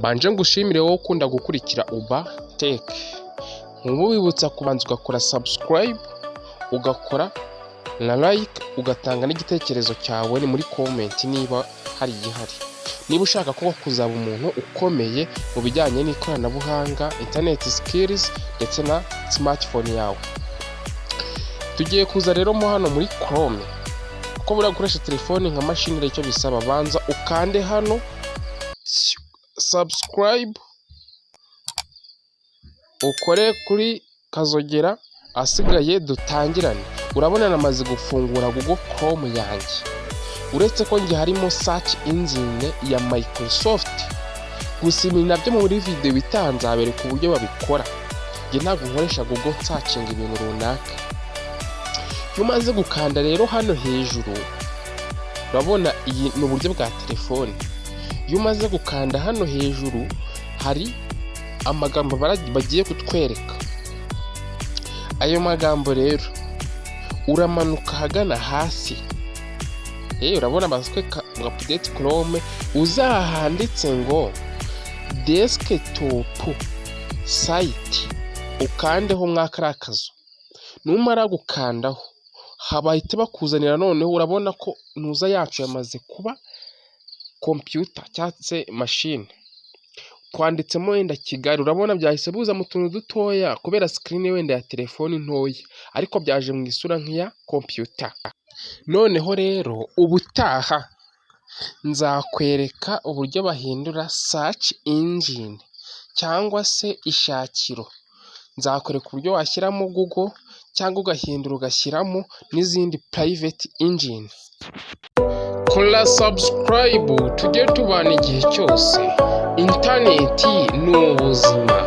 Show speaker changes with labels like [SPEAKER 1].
[SPEAKER 1] mbanje ngushimire wowe ukunda gukurikira Uba Tech. Nkubu wibutsa kubanza ugakora subscribe, ugakora na like, ugatanga n'igitekerezo cyawe ni muri comment niba hari igihari. Niba ushaka ko kuzaba umuntu ukomeye mu bijyanye n'ikoranabuhanga, internet skills ndetse na smartphone yawe. Tugiye kuza rero mo hano muri Chrome. Uko buri gukoresha telefone nka machine rero icyo bisaba banza ukande hano subscribe, ukore kuri kazogera, asigaye dutangirane. Urabona namaze gufungura Google Chrome yanjye. Uretse ko ngi harimo search engine ya Microsoft, gusa ibi nabyo muri video bitanzabere ku buryo babikora. Nge ntabwo nkoresha Google searching ibintu runaka. Umaze gukanda rero hano hejuru, urabona iyi ni uburyo bwa telefone. Iyo umaze gukanda hano hejuru hari amagambo bagiye kutwereka. Ayo magambo rero uramanuka hagana hasi. Urabona baswe update Chrome, uzahanditse ngo desktop site, ukandeho mwakarakazo. Numara gukandaho habahite bakuzanira noneho, urabona ko nuza yacu yamaze kuba computer cyatse machine. Twanditsemo wenda Kigali, urabona byahise buza mu tuntu dutoya kubera screen wenda ya telefone ntoya, ariko byaje mu isura nk'iya computer. Noneho rero ubutaha nzakwereka uburyo bahindura search engine cyangwa se ishakiro. Nzakwereka uburyo washyiramo Google cyangwa ugahindura ugashyiramo n'izindi private engine. Kora subscribe tujye tubana igihe cyose. Internet ni ubuzima.